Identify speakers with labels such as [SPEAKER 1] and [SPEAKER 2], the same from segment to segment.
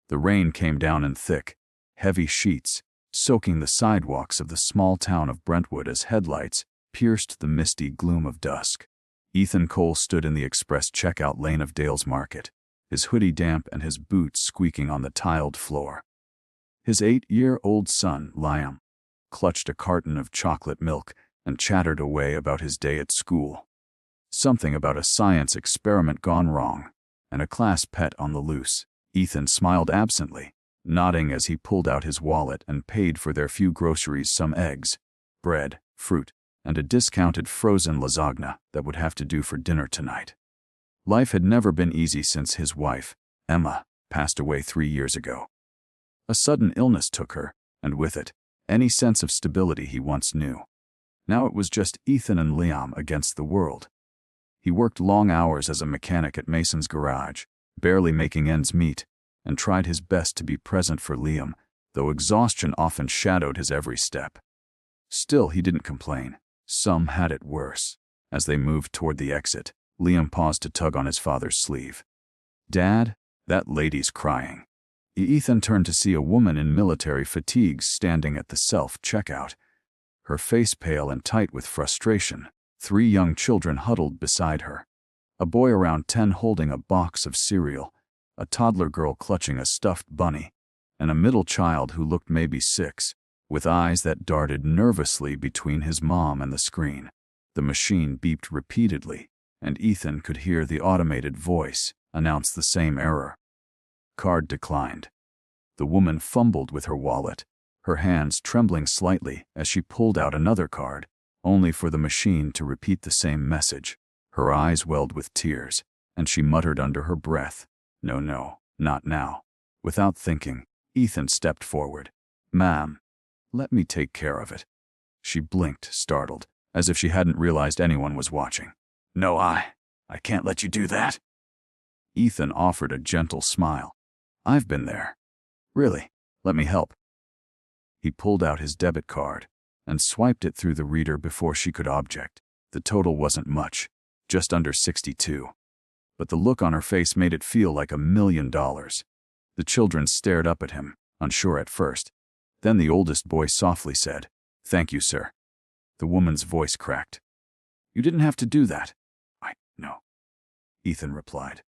[SPEAKER 1] The rain came down in thick, heavy sheets, soaking the sidewalks of the small town of Brentwood as headlights pierced the misty gloom of dusk. Ethan Cole stood in the express checkout lane of Dale's Market, his hoodie damp and his boots squeaking on the tiled floor. His 8-year-old son, Liam, clutched a carton of chocolate milk and chattered away about his day at school. Something about a science experiment gone wrong, and a class pet on the loose. Ethan smiled absently, nodding as he pulled out his wallet and paid for their few groceries, some eggs, bread, fruit, and a discounted frozen lasagna that would have to do for dinner tonight. Life had never been easy since his wife, Emma, passed away 3 years ago. A sudden illness took her, and with it, any sense of stability he once knew. Now it was just Ethan and Liam against the world. He worked long hours as a mechanic at Mason's garage, barely making ends meet, and tried his best to be present for Liam, though exhaustion often shadowed his every step. Still, he didn't complain. Some had it worse. As they moved toward the exit, Liam paused to tug on his father's sleeve. "Dad, that lady's crying." Ethan turned to see a woman in military fatigues standing at the self-checkout, her face pale and tight with frustration. 3 young children huddled beside her. A boy around 10 holding a box of cereal, a toddler girl clutching a stuffed bunny, and a middle child who looked maybe 6, with eyes that darted nervously between his mom and the screen. The machine beeped repeatedly, and Ethan could hear the automated voice announce the same error. Card declined. The woman fumbled with her wallet, her hands trembling slightly as she pulled out another card, only for the machine to repeat the same message. Her eyes welled with tears, and she muttered under her breath, "No, not now." Without thinking, Ethan stepped forward. "Ma'am, let me take care of it." She blinked, startled, as if she hadn't realized anyone was watching. "No, I can't let you do that." Ethan offered a gentle smile. "I've been there. Really, let me help." He pulled out his debit card and swiped it through the reader before she could object. The total wasn't much, just under 62. But the look on her face made it feel like $1 million. The children stared up at him, unsure at first. Then the oldest boy softly said, "Thank you, sir." The woman's voice cracked. "You didn't have to do that." "I know," Ethan replied.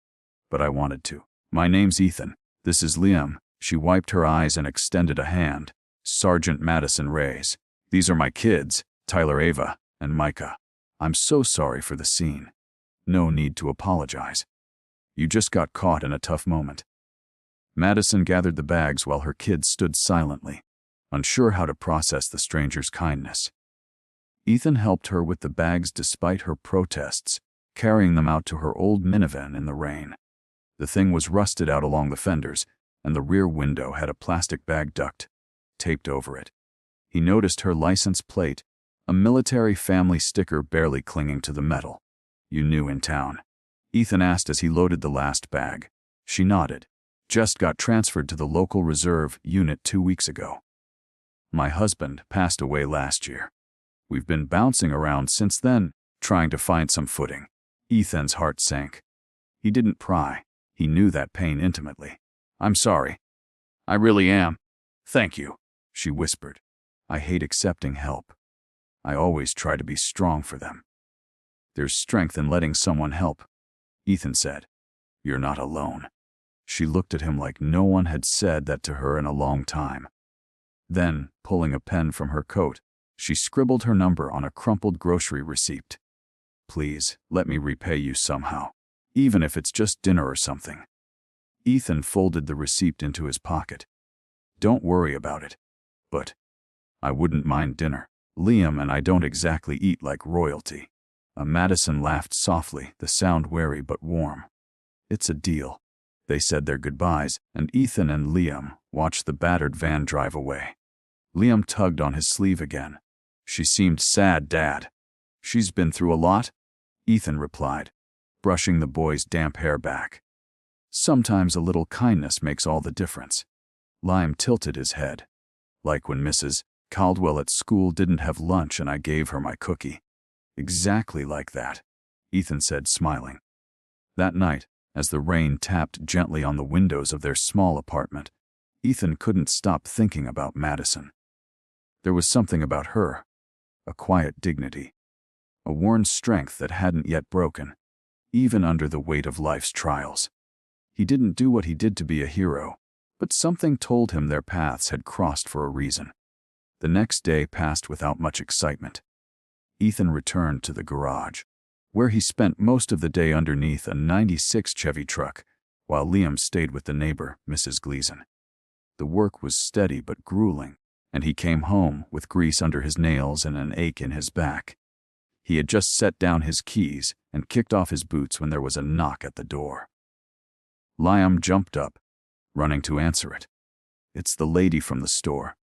[SPEAKER 1] "But I wanted to. My name's Ethan. This is Liam." She wiped her eyes and extended a hand. "Sergeant Madison Reyes. These are my kids, Tyler, Ava, and Micah. I'm so sorry for the scene." "No need to apologize. You just got caught in a tough moment." Madison gathered the bags while her kids stood silently, unsure how to process the stranger's kindness. Ethan helped her with the bags despite her protests, carrying them out to her old minivan in the rain. The thing was rusted out along the fenders, and the rear window had a plastic bag duct taped over it. He noticed her license plate, a military family sticker barely clinging to the metal. "You new in town?" Ethan asked as he loaded the last bag. She nodded. "Just got transferred to the local reserve unit 2 weeks ago. My husband passed away last year. We've been bouncing around since then, trying to find some footing." Ethan's heart sank. He didn't pry. He knew that pain intimately. "I'm sorry. I really am. Thank you," she whispered. "I hate accepting help. I always try to be strong for them." "There's strength in letting someone help," Ethan said. "You're not alone." She looked at him like no one had said that to her in a long time. Then, pulling a pen from her coat, she scribbled her number on a crumpled grocery receipt. "Please, let me repay you somehow, even if it's just dinner or something." Ethan folded the receipt into his pocket. "Don't worry about it. But I wouldn't mind dinner. Liam and I don't exactly eat like royalty." Madison laughed softly, the sound wary but warm. "It's a deal." They said their goodbyes, and Ethan and Liam watched the battered van drive away. Liam tugged on his sleeve again. "She seemed sad, Dad." "She's been through a lot," Ethan replied, brushing the boy's damp hair back. "Sometimes a little kindness makes all the difference." Liam tilted his head. "Like when Mrs. Caldwell at school didn't have lunch and I gave her my cookie." "Exactly like that," Ethan said, smiling. That night, As the rain tapped gently on the windows of their small apartment, Ethan couldn't stop thinking about Madison. There was something about her, a quiet dignity, a worn strength that hadn't yet broken, even under the weight of life's trials. He didn't do what he did to be a hero, but something told him their paths had crossed for a reason. The next day passed without much excitement. Ethan returned to the garage, where he spent most of the day underneath a '96 Chevy truck, while Liam stayed with the neighbor, Mrs. Gleason. The work was steady but grueling, and he came home with grease under his nails and an ache in his back. He had just set down his keys and kicked off his boots when there was a knock at the door. Liam jumped up, running to answer it. "It's the lady from the store."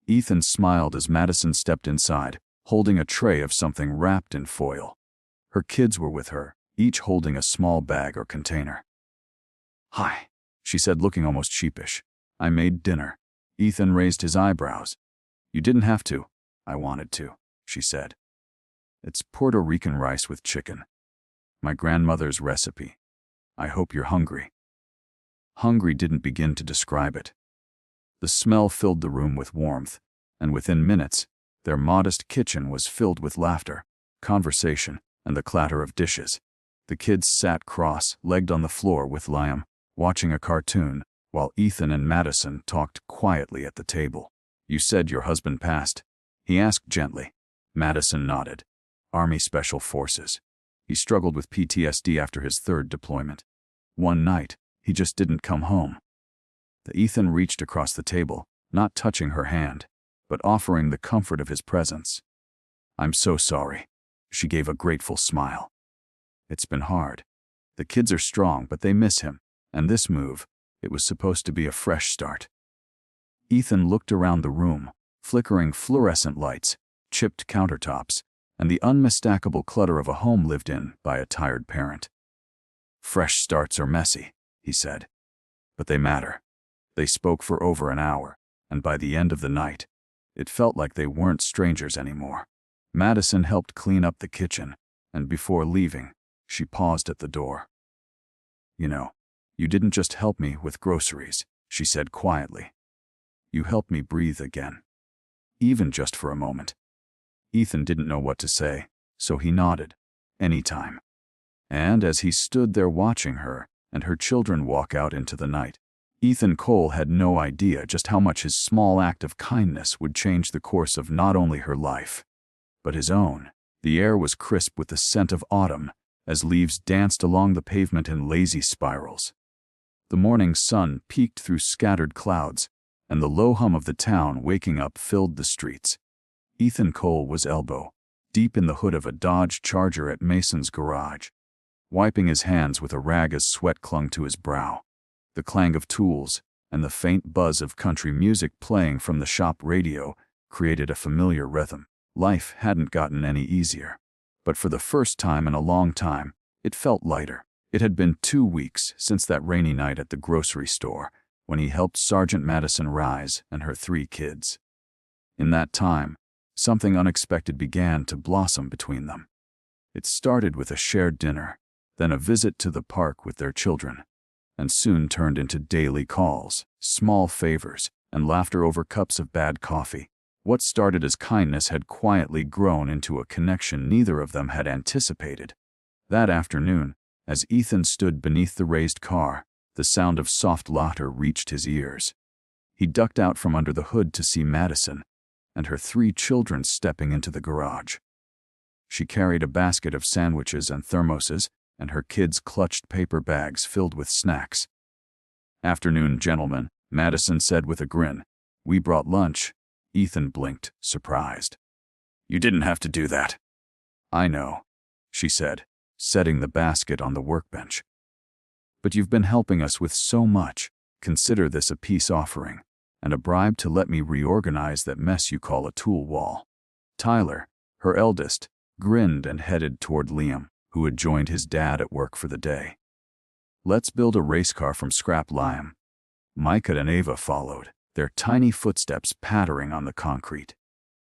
[SPEAKER 1] Ethan smiled as Madison stepped inside, holding a tray of something wrapped in foil. Her kids were with her, each holding a small bag or container. "Hi," she said, looking almost sheepish. "I made dinner." Ethan raised his eyebrows. "You didn't have to." "I wanted to," she said. "It's Puerto Rican rice with chicken. My grandmother's recipe. I hope you're hungry." Hungry didn't begin to describe it. The smell filled the room with warmth, and within minutes, their modest kitchen was filled with laughter, conversation, and the clatter of dishes. The kids sat cross-legged on the floor with Liam, watching a cartoon, while Ethan and Madison talked quietly at the table. "You said your husband passed?" he asked gently. Madison nodded. "Army Special Forces. He struggled with PTSD after his 3rd deployment. One night, he just didn't come home." Ethan reached across the table, not touching her hand, but offering the comfort of his presence. "I'm so sorry." She gave a grateful smile. "It's been hard. The kids are strong, but they miss him, and this move, it was supposed to be a fresh start." Ethan looked around the room, flickering fluorescent lights, chipped countertops, and the unmistakable clutter of a home lived in by a tired parent. "Fresh starts are messy," he said, "but they matter." They spoke for over an hour, and by the end of the night, it felt like they weren't strangers anymore. Madison helped clean up the kitchen, and before leaving, she paused at the door. "You know, you didn't just help me with groceries," she said quietly. "You helped me breathe again. Even just for a moment." Ethan didn't know what to say, so he nodded. "Anytime." And as he stood there watching her and her children walk out into the night, Ethan Cole had no idea just how much his small act of kindness would change the course of not only her life, but his own. The air was crisp with the scent of autumn as leaves danced along the pavement in lazy spirals. The morning sun peeked through scattered clouds, and the low hum of the town waking up filled the streets. Ethan Cole was elbow deep in the hood of a Dodge Charger at Mason's garage, wiping his hands with a rag as sweat clung to his brow. The clang of tools and the faint buzz of country music playing from the shop radio created a familiar rhythm. Life hadn't gotten any easier, but for the first time in a long time, it felt lighter. It had been 2 weeks since that rainy night at the grocery store when he helped Sergeant Madison Reyes and her 3 kids. In that time, something unexpected began to blossom between them. It started with a shared dinner, then a visit to the park with their children, and soon turned into daily calls, small favors, and laughter over cups of bad coffee. What started as kindness had quietly grown into a connection neither of them had anticipated. That afternoon, as Ethan stood beneath the raised car, the sound of soft laughter reached his ears. He ducked out from under the hood to see Madison and her 3 children stepping into the garage. She carried a basket of sandwiches and thermoses, and her kids clutched paper bags filled with snacks. "Afternoon, gentlemen," Madison said with a grin. "We brought lunch." Ethan blinked, surprised. "You didn't have to do that." "I know," she said, setting the basket on the workbench. "But you've been helping us with so much. Consider this a peace offering, and a bribe to let me reorganize that mess you call a tool wall." Tyler, her eldest, grinned and headed toward Liam, who had joined his dad at work for the day. "Let's build a race car from scrap, Liam." Micah and Ava followed, their tiny footsteps pattering on the concrete.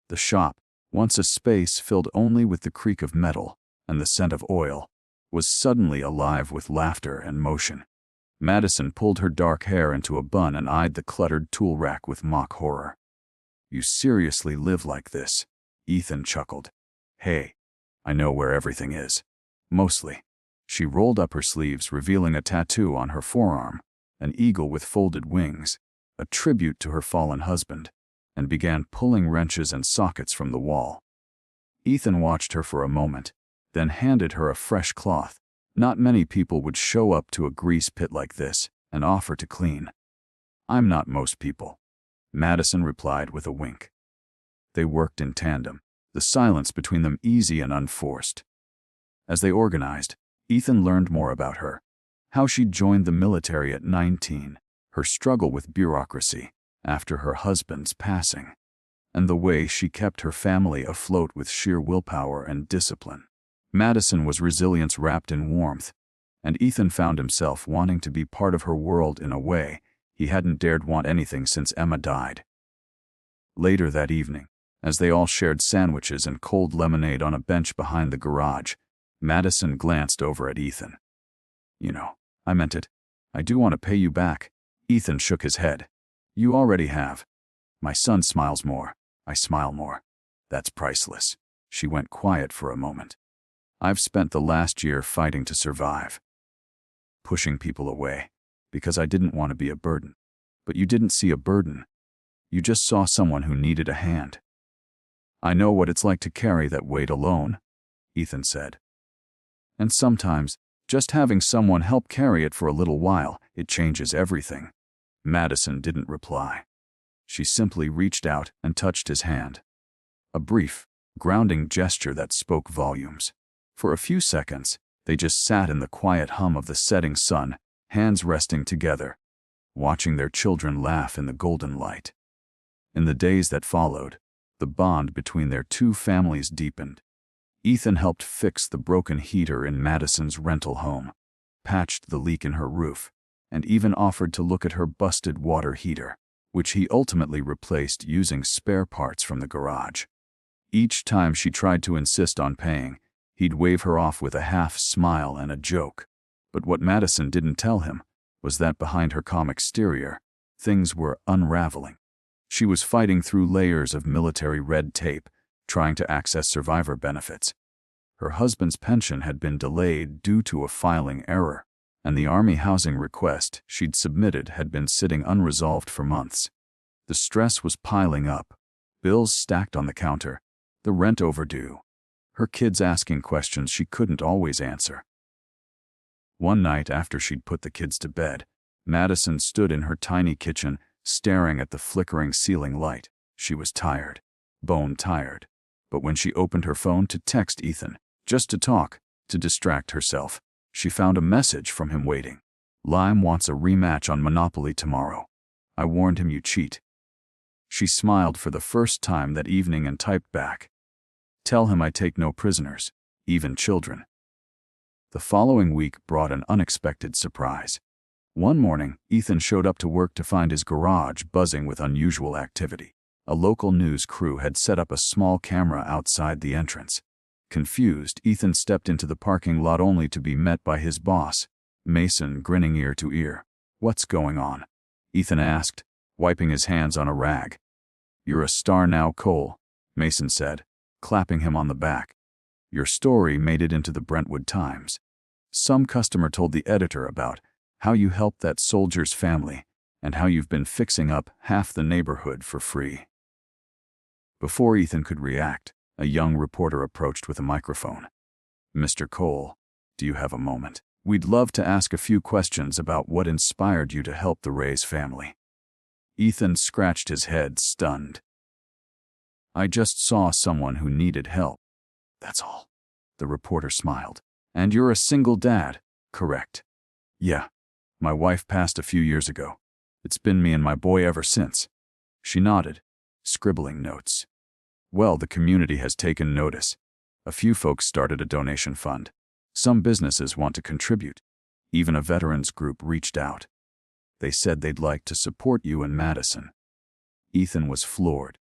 [SPEAKER 1] The shop, once a space filled only with the creak of metal and the scent of oil, was suddenly alive with laughter and motion. Madison pulled her dark hair into a bun and eyed the cluttered tool rack with mock horror. "You seriously live like this?" Ethan chuckled. "Hey, I know where everything is. Mostly." She rolled up her sleeves, revealing a tattoo on her forearm, an eagle with folded wings, a tribute to her fallen husband, and began pulling wrenches and sockets from the wall. Ethan watched her for a moment, then handed her a fresh cloth. Not many people would show up to a grease pit like this and offer to clean. "I'm not most people," Madison replied with a wink. They worked in tandem, the silence between them easy and unforced. As they organized, Ethan learned more about her, how she joined the military at 19, her struggle with bureaucracy after her husband's passing, and the way she kept her family afloat with sheer willpower and discipline. Madison was resilience wrapped in warmth, and Ethan found himself wanting to be part of her world in a way he hadn't dared want anything since Emma died. Later that evening, as they all shared sandwiches and cold lemonade on a bench behind the garage, Madison glanced over at Ethan. "You know, I meant it. I do want to pay you back." Ethan shook his head. "You already have. My son smiles more. I smile more. That's priceless." She went quiet for a moment. "I've spent the last year fighting to survive. Pushing people away, because I didn't want to be a burden. But you didn't see a burden. You just saw someone who needed a hand." "I know what it's like to carry that weight alone," Ethan said. "And sometimes, just having someone help carry it for a little while, it changes everything." Madison didn't reply. She simply reached out and touched his hand. A brief, grounding gesture that spoke volumes. For a few seconds, they just sat in the quiet hum of the setting sun, hands resting together, watching their children laugh in the golden light. In the days that followed, the bond between their two families deepened. Ethan helped fix the broken heater in Madison's rental home, patched the leak in her roof, and even offered to look at her busted water heater, which he ultimately replaced using spare parts from the garage. Each time she tried to insist on paying, he'd wave her off with a half smile and a joke. But what Madison didn't tell him was that behind her calm exterior, things were unraveling. She was fighting through layers of military red tape, trying to access survivor benefits. Her husband's pension had been delayed due to a filing error, and the Army housing request she'd submitted had been sitting unresolved for months. The stress was piling up, bills stacked on the counter, the rent overdue, her kids asking questions she couldn't always answer. One night after she'd put the kids to bed, Madison stood in her tiny kitchen, staring at the flickering ceiling light. She was tired, bone tired. But when she opened her phone to text Ethan, just to talk, to distract herself, she found a message from him waiting. "Lime wants a rematch on Monopoly tomorrow. I warned him you cheat." She smiled for the first time that evening and typed back, "Tell him I take no prisoners, even children." The following week brought an unexpected surprise. One morning, Ethan showed up to work to find his garage buzzing with unusual activity. A local news crew had set up a small camera outside the entrance. Confused, Ethan stepped into the parking lot only to be met by his boss, Mason, grinning ear to ear. "What's going on?" Ethan asked, wiping his hands on a rag. "You're a star now, Cole," Mason said, clapping him on the back. "Your story made it into the Brentwood Times. Some customer told the editor about how you helped that soldier's family and how you've been fixing up half the neighborhood for free." Before Ethan could react, a young reporter approached with a microphone. "Mr. Cole, do you have a moment? We'd love to ask a few questions about what inspired you to help the Reyes family." Ethan scratched his head, stunned. "I just saw someone who needed help. That's all." The reporter smiled. "And you're a single dad, correct?" "Yeah. My wife passed a few years ago. It's been me and my boy ever since." She nodded, scribbling notes. "Well, the community has taken notice. A few folks started a donation fund. Some businesses want to contribute. Even a veterans group reached out. They said they'd like to support you and Madison." Ethan was floored.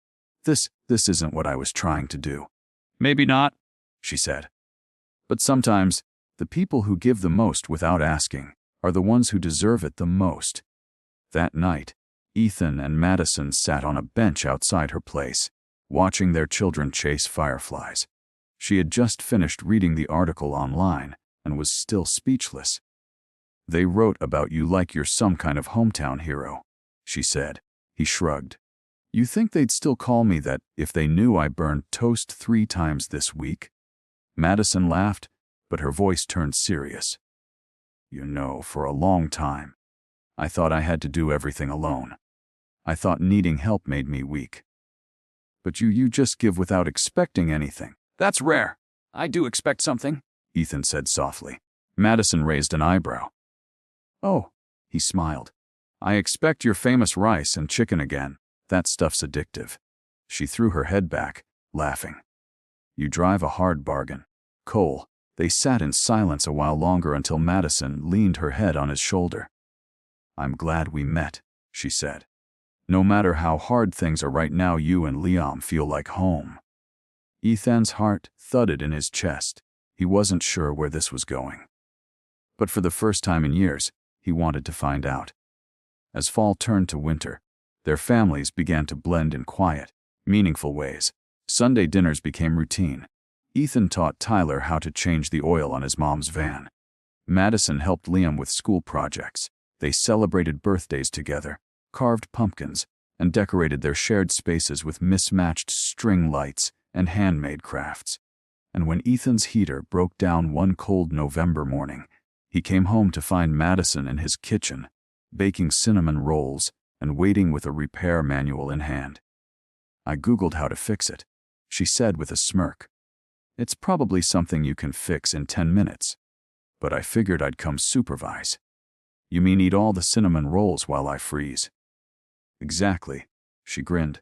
[SPEAKER 1] This isn't what I was trying to do." "Maybe not," she said. "But sometimes, The people who give the most without asking are the ones who deserve it the most. That night, Ethan and Madison sat on a bench outside her place, watching their children chase fireflies. She had just finished reading the article online and was still speechless. "They wrote about you like you're some kind of hometown hero," she said. He shrugged. "You think they'd still call me that if they knew I burned toast 3 times this week?" Madison laughed, but her voice turned serious. "You know, for a long time, I thought I had to do everything alone. I thought needing help made me weak. But you just give without expecting anything."
[SPEAKER 2] "That's rare. I do expect something,"
[SPEAKER 1] Ethan said softly. Madison raised an eyebrow. "Oh," he smiled. "I expect your famous rice and chicken again. That stuff's addictive." She threw her head back, laughing. "You drive a hard bargain, Cole." They sat in silence a while longer until Madison leaned her head on his shoulder. "I'm glad we met," she said. "No matter how hard things are right now, you and Liam feel like home." Ethan's heart thudded in his chest. He wasn't sure where this was going. But for the first time in years, he wanted to find out. As fall turned to winter, their families began to blend in quiet, meaningful ways. Sunday dinners became routine. Ethan taught Tyler how to change the oil on his mom's van. Madison helped Liam with school projects. They celebrated birthdays together, carved pumpkins, and decorated their shared spaces with mismatched string lights and handmade crafts. And when Ethan's heater broke down one cold November morning, he came home to find Madison in his kitchen, baking cinnamon rolls and waiting with a repair manual in hand. "I Googled how to fix it," she said with a smirk. "It's probably something you can fix in 10 minutes. But I figured I'd come supervise." "You mean eat all the cinnamon rolls while I freeze?" "Exactly," she grinned.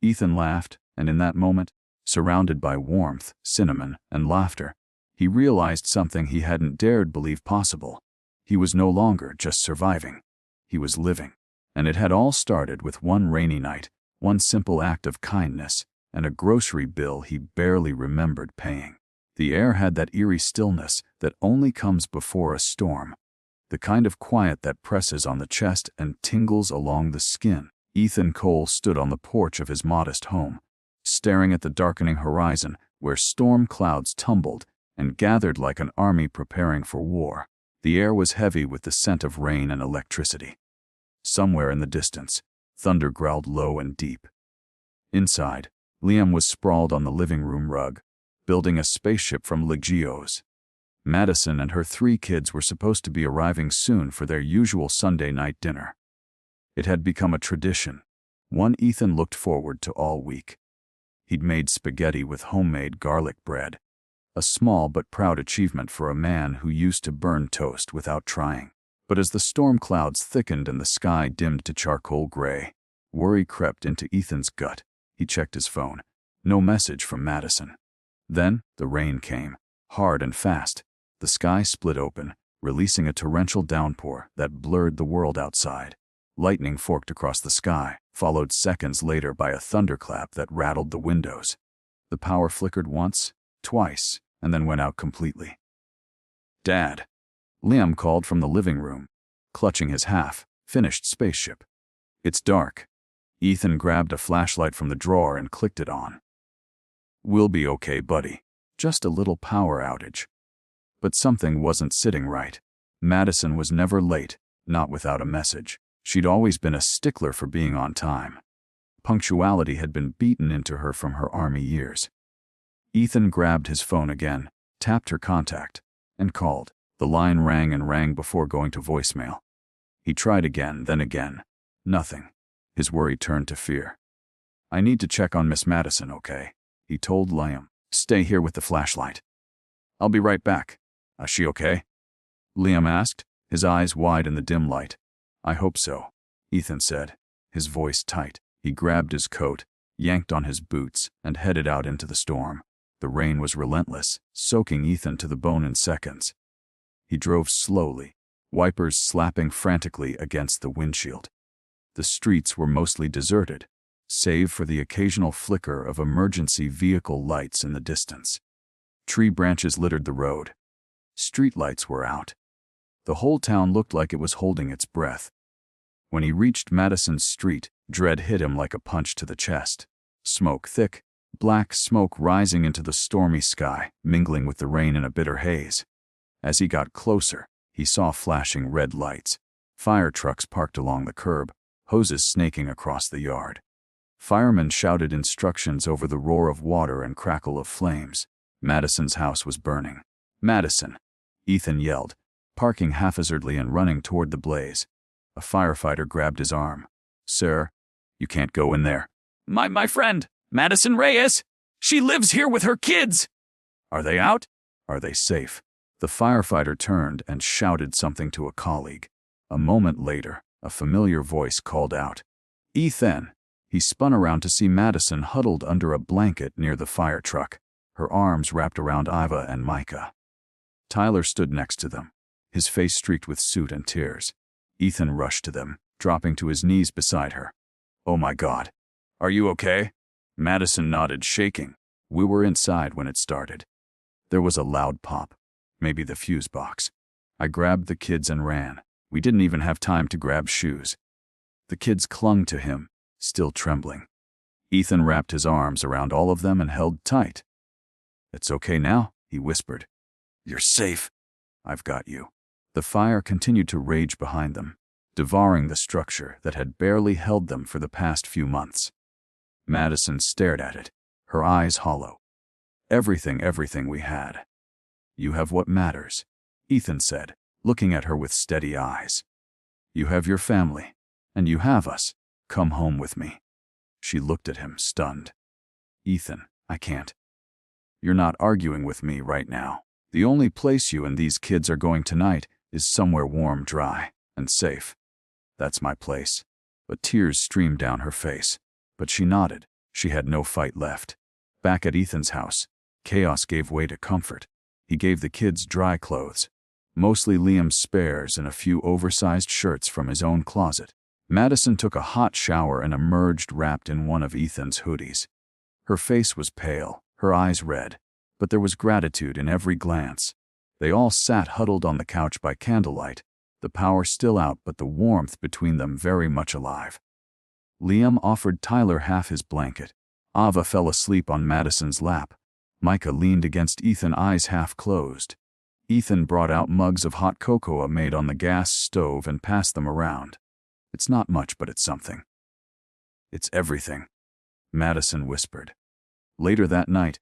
[SPEAKER 1] Ethan laughed, and in that moment, surrounded by warmth, cinnamon, and laughter, he realized something he hadn't dared believe possible. He was no longer just surviving. He was living. And it had all started with one rainy night, one simple act of kindness, and a grocery bill he barely remembered paying. The air had that eerie stillness that only comes before a storm, the kind of quiet that presses on the chest and tingles along the skin. Ethan Cole stood on the porch of his modest home, staring at the darkening horizon where storm clouds tumbled and gathered like an army preparing for war. The air was heavy with the scent of rain and electricity. Somewhere in the distance, thunder growled low and deep. Inside, Liam was sprawled on the living room rug, building a spaceship from Legos. Madison and her 3 kids were supposed to be arriving soon for their usual Sunday night dinner. It had become a tradition, one Ethan looked forward to all week. He'd made spaghetti with homemade garlic bread, a small but proud achievement for a man who used to burn toast without trying. But as the storm clouds thickened and the sky dimmed to charcoal gray, worry crept into Ethan's gut. He checked his phone. No message from Madison. Then the rain came, hard and fast. The sky split open, releasing a torrential downpour that blurred the world outside. Lightning forked across the sky, followed seconds later by a thunderclap that rattled the windows. The power flickered once, twice, and then went out completely. "Dad," Liam called from the living room, clutching his half-finished spaceship. "It's dark." Ethan grabbed a flashlight from the drawer and clicked it on. "We'll be okay, buddy. Just a little power outage." But something wasn't sitting right. Madison was never late, not without a message. She'd always been a stickler for being on time. Punctuality had been beaten into her from her army years. Ethan grabbed his phone again, tapped her contact, and called. The line rang and rang before going to voicemail. He tried again, then again. Nothing. His worry turned to fear. "I need to check on Miss Madison, okay?" he told Liam. "Stay here with the flashlight." "I'll be right back." "Is she okay?" Liam asked, his eyes wide in the dim light. "I hope so," Ethan said, his voice tight. He grabbed his coat, yanked on his boots, and headed out into the storm. The rain was relentless, soaking Ethan to the bone in seconds. He drove slowly, wipers slapping frantically against the windshield. The streets were mostly deserted, save for the occasional flicker of emergency vehicle lights in the distance. Tree branches littered the road. Streetlights were out. The whole town looked like it was holding its breath. When he reached Madison's street, dread hit him like a punch to the chest. Smoke thick, black smoke rising into the stormy sky, mingling with the rain in a bitter haze. As he got closer, he saw flashing red lights, fire trucks parked along the curb, hoses snaking across the yard. Firemen shouted instructions over the roar of water and crackle of flames. Madison's house was burning. "Madison!" Ethan yelled, parking haphazardly and running toward the blaze. A firefighter grabbed his arm. "Sir, you can't go in there."
[SPEAKER 2] My friend, Madison Reyes! She lives here with her kids!"
[SPEAKER 1] "Are they out? Are they safe?" The firefighter turned and shouted something to a colleague. A moment later, a familiar voice called out, "Ethan!" He spun around to see Madison huddled under a blanket near the fire truck, her arms wrapped around Iva and Micah. Tyler stood next to them, his face streaked with soot and tears. Ethan rushed to them, dropping to his knees beside her. "Oh my God. Are you okay?" Madison nodded, shaking. "We were inside when it started." There was a loud pop, maybe the fuse box. I grabbed the kids and ran. We didn't even have time to grab shoes. The kids clung to him, still trembling. Ethan wrapped his arms around all of them and held tight. "It's okay now," he whispered. "You're safe. I've got you." The fire continued to rage behind them, devouring the structure that had barely held them for the past few months. Madison stared at it, her eyes hollow. Everything we had." "You have what matters," Ethan said, looking at her with steady eyes. "You have your family, and you have us. Come home with me." She looked at him, stunned. "Ethan, I can't. You're not arguing with me right now. The only place you and these kids are going tonight is somewhere warm, dry, and safe. That's my place." But tears streamed down her face. But she nodded. She had no fight left. Back at Ethan's house, chaos gave way to comfort. He gave the kids dry clothes, mostly Liam's spares and a few oversized shirts from his own closet. Madison took a hot shower and emerged wrapped in one of Ethan's hoodies. Her face was pale, her eyes red, but there was gratitude in every glance. They all sat huddled on the couch by candlelight, the power still out but the warmth between them very much alive. Liam offered Tyler half his blanket. Ava fell asleep on Madison's lap. Micah leaned against Ethan, eyes half closed. Ethan brought out mugs of hot cocoa made on the gas stove and passed them around. "It's not much, but it's something." "It's everything," Madison whispered. Later that night,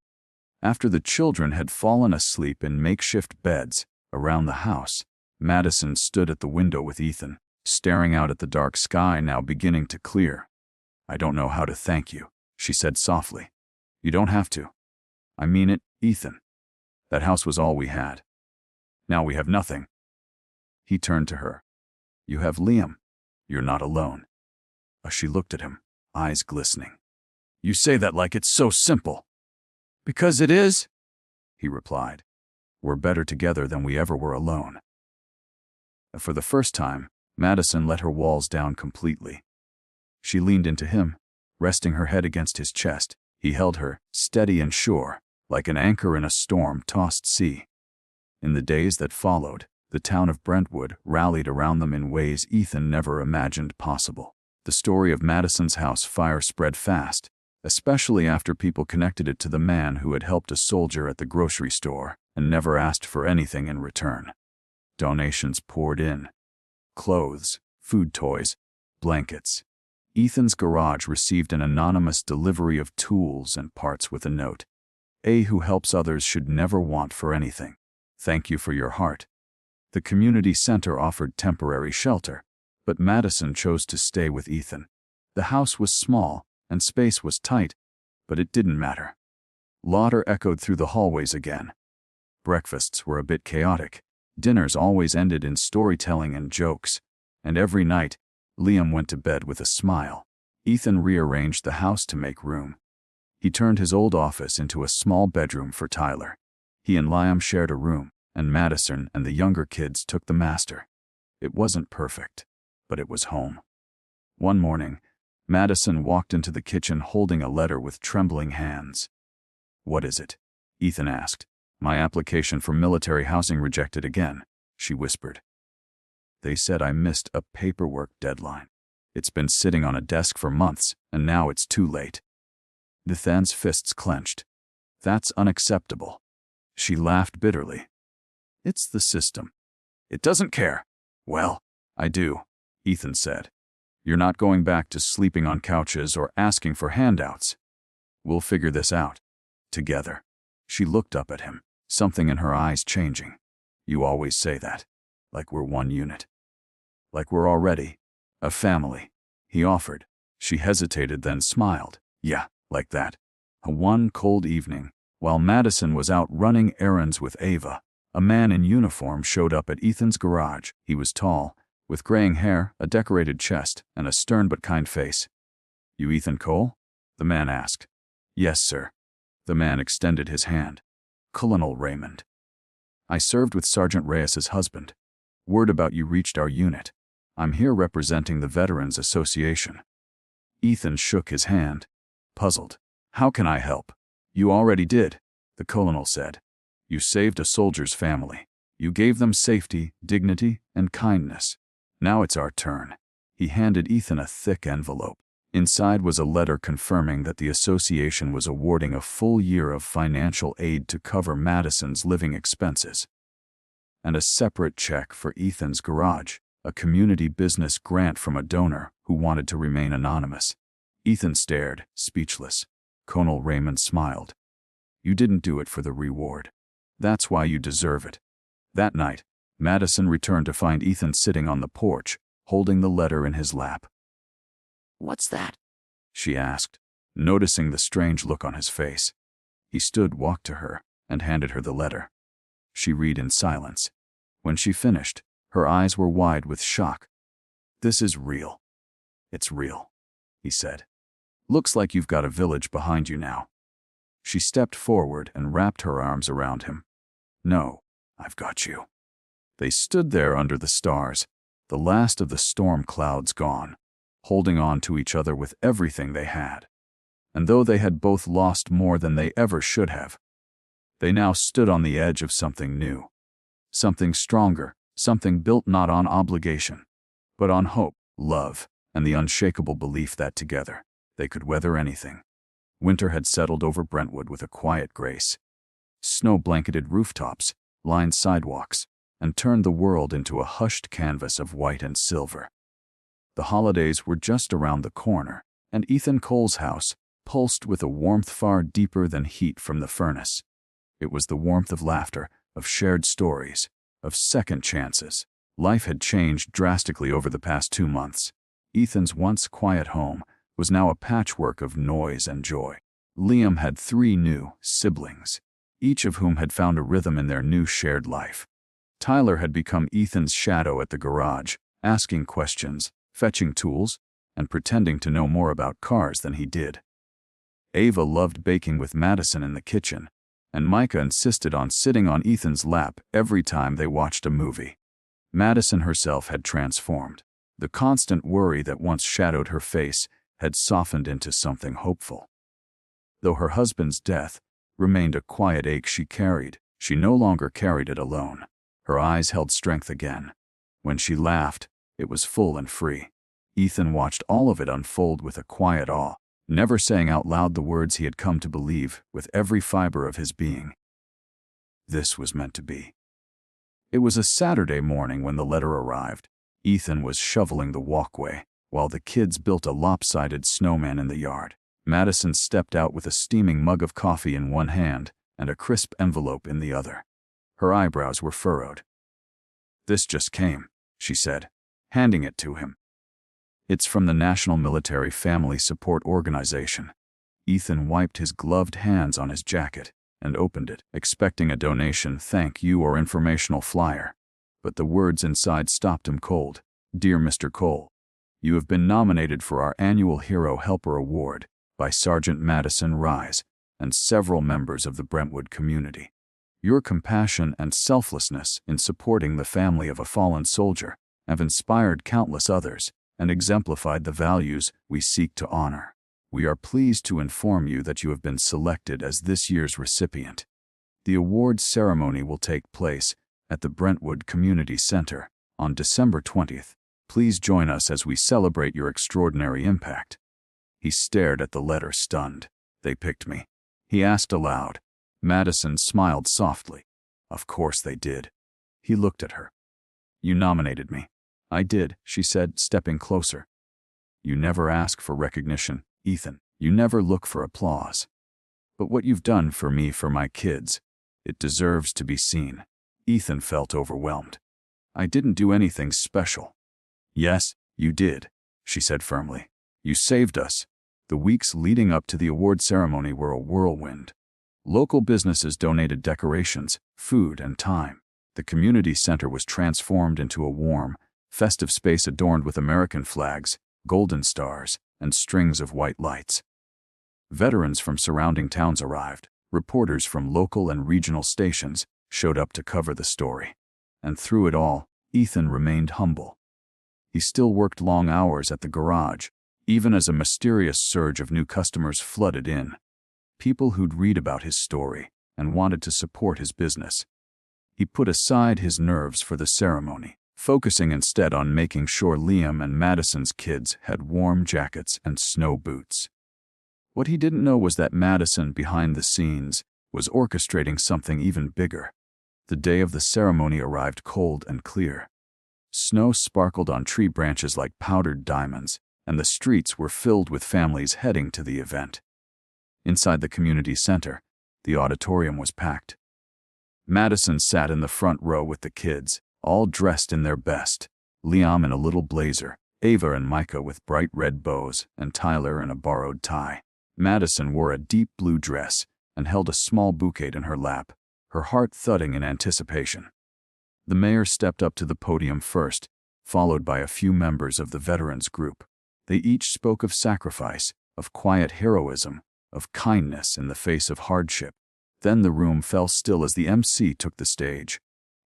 [SPEAKER 1] after the children had fallen asleep in makeshift beds around the house, Madison stood at the window with Ethan, staring out at the dark sky now beginning to clear. "I don't know how to thank you," she said softly. "You don't have to. I mean it, Ethan. That house was all we had. Now we have nothing." He turned to her. "You have Liam. You're not alone." She looked at him, eyes glistening. "You say that like it's so simple."
[SPEAKER 2] "Because it is,"
[SPEAKER 1] he replied. "We're better together than we ever were alone." For the first time, Madison let her walls down completely. She leaned into him, resting her head against his chest. He held her, steady and sure, like an anchor in a storm-tossed sea. In the days that followed, the town of Brentwood rallied around them in ways Ethan never imagined possible. The story of Madison's house fire spread fast, especially after people connected it to the man who had helped a soldier at the grocery store and never asked for anything in return. Donations poured in. Clothes, food toys, blankets. Ethan's garage received an anonymous delivery of tools and parts with a note. "A who helps others should never want for anything. Thank you for your heart." The community center offered temporary shelter, but Madison chose to stay with Ethan. The house was small, and space was tight, but it didn't matter. Laughter echoed through the hallways again. Breakfasts were a bit chaotic. Dinners always ended in storytelling and jokes, and every night, Liam went to bed with a smile. Ethan rearranged the house to make room. He turned his old office into a small bedroom for Tyler. He and Liam shared a room, and Madison and the younger kids took the master. It wasn't perfect, but it was home. One morning, Madison walked into the kitchen holding a letter with trembling hands. "What is it?" Ethan asked, My application for military housing rejected again, she whispered. They said I missed a paperwork deadline. It's been sitting on a desk for months, and now it's too late. Ethan's fists clenched. That's unacceptable. She laughed bitterly. It's the system. It doesn't care. Well, I do, Ethan said. You're not going back to sleeping on couches or asking for handouts. We'll figure this out. Together. She looked up at him, something in her eyes changing. You always say that. Like we're one unit. Like we're already a family, he offered. She hesitated, then smiled. Yeah, like that. One cold evening, while Madison was out running errands with Ava, a man in uniform showed up at Ethan's garage. He was tall, with graying hair, a decorated chest, and a stern but kind face. You Ethan Cole? The man asked. Yes, sir. The man extended his hand. Colonel Raymond. I served with Sergeant Reyes' husband. Word about you reached our unit. I'm here representing the Veterans Association. Ethan shook his hand, puzzled. How can I help? You already did, the colonel said. You saved a soldier's family. You gave them safety, dignity, and kindness. Now it's our turn. He handed Ethan a thick envelope. Inside was a letter confirming that the association was awarding a full year of financial aid to cover Madison's living expenses. And a separate check for Ethan's garage, a community business grant from a donor who wanted to remain anonymous. Ethan stared, speechless. Colonel Raymond smiled. You didn't do it for the reward. That's why you deserve it. That night, Madison returned to find Ethan sitting on the porch, holding the letter in his lap.
[SPEAKER 2] What's that?
[SPEAKER 1] She asked, noticing the strange look on his face. He stood, walked to her, and handed her the letter. She read in silence. When she finished, her eyes were wide with shock. This is real. It's real, he said. Looks like you've got a village behind you now. She stepped forward and wrapped her arms around him. No, I've got you. They stood there under the stars, the last of the storm clouds gone, holding on to each other with everything they had. And though they had both lost more than they ever should have, they now stood on the edge of something new. Something stronger, something built not on obligation, but on hope, love, and the unshakable belief that together, they could weather anything. Winter had settled over Brentwood with a quiet grace. Snow-blanketed rooftops, lined sidewalks, and turned the world into a hushed canvas of white and silver. The holidays were just around the corner, and Ethan Cole's house pulsed with a warmth far deeper than heat from the furnace. It was the warmth of laughter, of shared stories, of second chances. Life had changed drastically over the past 2 months. Ethan's once quiet home was now a patchwork of noise and joy. Liam had 3 new siblings, each of whom had found a rhythm in their new shared life. Tyler had become Ethan's shadow at the garage, asking questions, fetching tools, and pretending to know more about cars than he did. Ava loved baking with Madison in the kitchen, and Micah insisted on sitting on Ethan's lap every time they watched a movie. Madison herself had transformed. The constant worry that once shadowed her face had softened into something hopeful. Though her husband's death remained a quiet ache she carried, she no longer carried it alone. Her eyes held strength again. When she laughed, it was full and free. Ethan watched all of it unfold with a quiet awe, never saying out loud the words he had come to believe with every fiber of his being. This was meant to be. It was a Saturday morning when the letter arrived. Ethan was shoveling the walkway, while the kids built a lopsided snowman in the yard. Madison stepped out with a steaming mug of coffee in one hand and a crisp envelope in the other. Her eyebrows were furrowed. This just came, she said, handing it to him. It's from the National Military Family Support Organization. Ethan wiped his gloved hands on his jacket and opened it, expecting a donation, thank you, or informational flyer. But the words inside stopped him cold. Dear Mr. Cole, you have been nominated for our annual Hero Helper Award by Sergeant Madison Reyes and several members of the Brentwood community. Your compassion and selflessness in supporting the family of a fallen soldier have inspired countless others and exemplified the values we seek to honor. We are pleased to inform you that you have been selected as this year's recipient. The awards ceremony will take place at the Brentwood Community Center on December 20th. Please join us as we celebrate your extraordinary impact. He stared at the letter, stunned. They picked me. He asked aloud. Madison smiled softly. Of course they did. He looked at her. You nominated me. I did, she said, stepping closer. You never ask for recognition, Ethan. You never look for applause. But what you've done for me, for my kids, it deserves to be seen. Ethan felt overwhelmed. I didn't do anything special. Yes, you did, she said firmly. You saved us. The weeks leading up to the award ceremony were a whirlwind. Local businesses donated decorations, food, and time. The community center was transformed into a warm, festive space adorned with American flags, golden stars, and strings of white lights. Veterans from surrounding towns arrived. Reporters from local and regional stations showed up to cover the story. And through it all, Ethan remained humble. He still worked long hours at the garage, even as a mysterious surge of new customers flooded in. People who'd read about his story and wanted to support his business. He put aside his nerves for the ceremony, focusing instead on making sure Liam and Madison's kids had warm jackets and snow boots. What he didn't know was that Madison, behind the scenes, was orchestrating something even bigger. The day of the ceremony arrived cold and clear. Snow sparkled on tree branches like powdered diamonds, and the streets were filled with families heading to the event. Inside the community center, the auditorium was packed. Madison sat in the front row with the kids, all dressed in their best. Liam in a little blazer, Ava and Micah with bright red bows, and Tyler in a borrowed tie. Madison wore a deep blue dress and held a small bouquet in her lap, her heart thudding in anticipation. The mayor stepped up to the podium first, followed by a few members of the veterans group. They each spoke of sacrifice, of quiet heroism, of kindness in the face of hardship. Then the room fell still as the MC took the stage.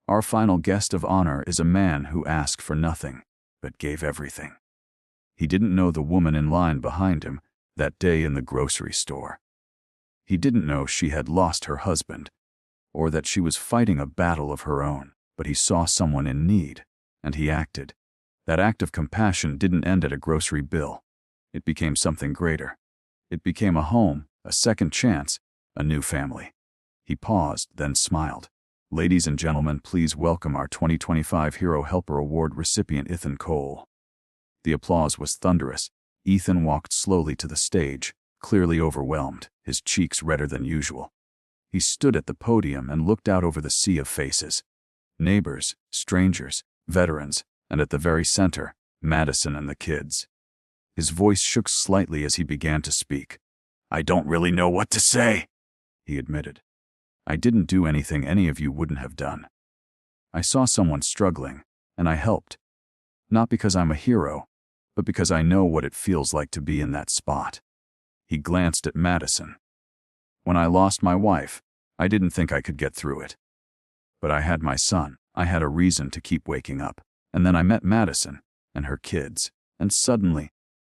[SPEAKER 1] Our final guest of honor is a man who asked for nothing, but gave everything. He didn't know the woman in line behind him that day in the grocery store. He didn't know she had lost her husband, or that she was fighting a battle of her own, but he saw someone in need, and he acted. That act of compassion didn't end at a grocery bill. It became something greater. It became a home, a second chance, a new family. He paused, then smiled. Ladies and gentlemen, please welcome our 2025 Hero Helper Award recipient, Ethan Cole. The applause was thunderous. Ethan walked slowly to the stage, clearly overwhelmed, his cheeks redder than usual. He stood at the podium and looked out over the sea of faces. Neighbors, strangers, veterans, and at the very center, Madison and the kids. His voice shook slightly as he began to speak. I don't really know what to say, he admitted. I didn't do anything any of you wouldn't have done. I saw someone struggling, and I helped. Not because I'm a hero, but because I know what it feels like to be in that spot. He glanced at Madison. When I lost my wife, I didn't think I could get through it. But I had my son. I had a reason to keep waking up. And then I met Madison and her kids, and suddenly,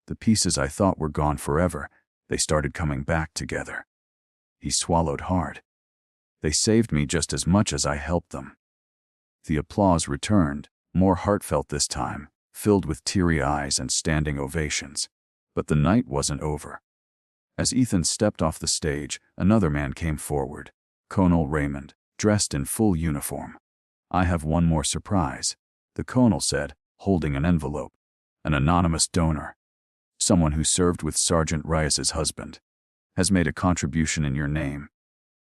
[SPEAKER 1] the pieces I thought were gone forever, they started coming back together. He swallowed hard. They saved me just as much as I helped them. The applause returned, more heartfelt this time, filled with teary eyes and standing ovations. But the night wasn't over. As Ethan stepped off the stage, another man came forward, Colonel Raymond, dressed in full uniform. I have one more surprise, the colonel said, holding an envelope. An anonymous donor, someone who served with Sergeant Reyes' husband, has made a contribution in your name.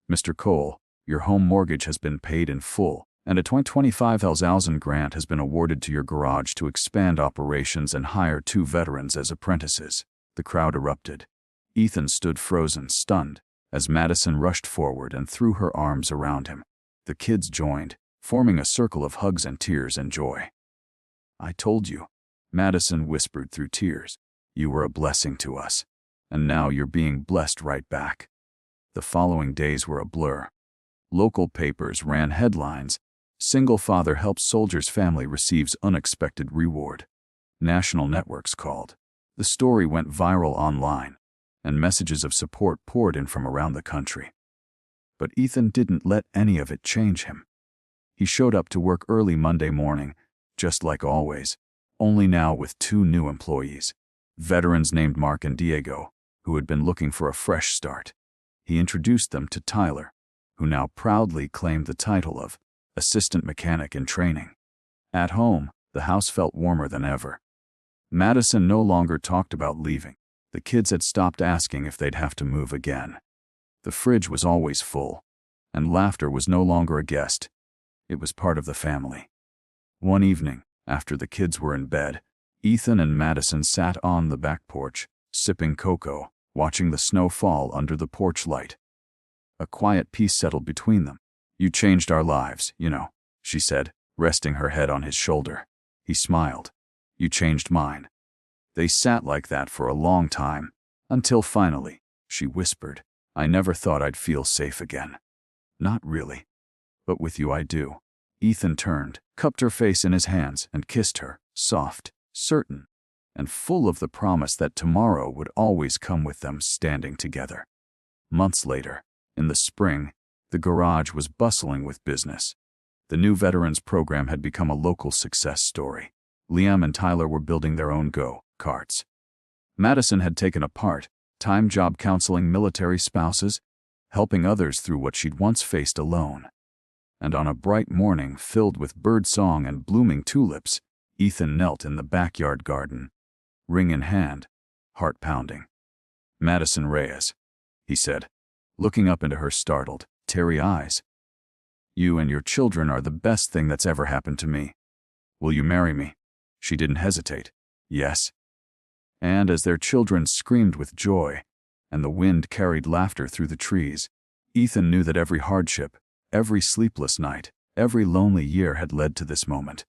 [SPEAKER 1] Mr. Cole, your home mortgage has been paid in full, and a 2025,000 grant has been awarded to your garage to expand operations and hire 2 veterans as apprentices. The crowd erupted. Ethan stood frozen, stunned, as Madison rushed forward and threw her arms around him. The kids joined, forming a circle of hugs and tears and joy. I told you, Madison whispered through tears. You were a blessing to us, and now you're being blessed right back. The following days were a blur. Local papers ran headlines. Single father helps soldier's family receives unexpected reward. National networks called. The story went viral online, and messages of support poured in from around the country. But Ethan didn't let any of it change him. He showed up to work early Monday morning, just like always, only now with 2 new employees, veterans named Mark and Diego, who had been looking for a fresh start. He introduced them to Tyler, who now proudly claimed the title of assistant mechanic in training. At home, the house felt warmer than ever. Madison no longer talked about leaving. The kids had stopped asking if they'd have to move again. The fridge was always full, and laughter was no longer a guest. It was part of the family. One evening, after the kids were in bed, Ethan and Madison sat on the back porch, sipping cocoa, watching the snow fall under the porch light. A quiet peace settled between them. "You changed our lives, you know," she said, resting her head on his shoulder. He smiled. "You changed mine." They sat like that for a long time, until finally, she whispered, "I never thought I'd feel safe again." "Not really. But with you I do." Ethan turned, cupped her face in his hands, and kissed her, soft, certain, and full of the promise that tomorrow would always come with them standing together. Months later, in the spring, the garage was bustling with business. The new veterans program had become a local success story. Liam and Tyler were building their own go-karts. Madison had taken a part-time job counseling military spouses, helping others through what she'd once faced alone. And on a bright morning filled with birdsong and blooming tulips, Ethan knelt in the backyard garden, ring in hand, heart pounding. "Madison Reyes," he said, looking up into her startled, teary eyes. "You and your children are the best thing that's ever happened to me. Will you marry me?" She didn't hesitate. "Yes." And as their children screamed with joy, and the wind carried laughter through the trees, Ethan knew that every hardship, every sleepless night, every lonely year had led to this moment.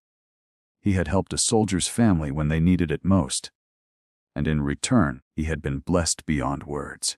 [SPEAKER 1] He had helped a soldier's family when they needed it most, and in return, he had been blessed beyond words.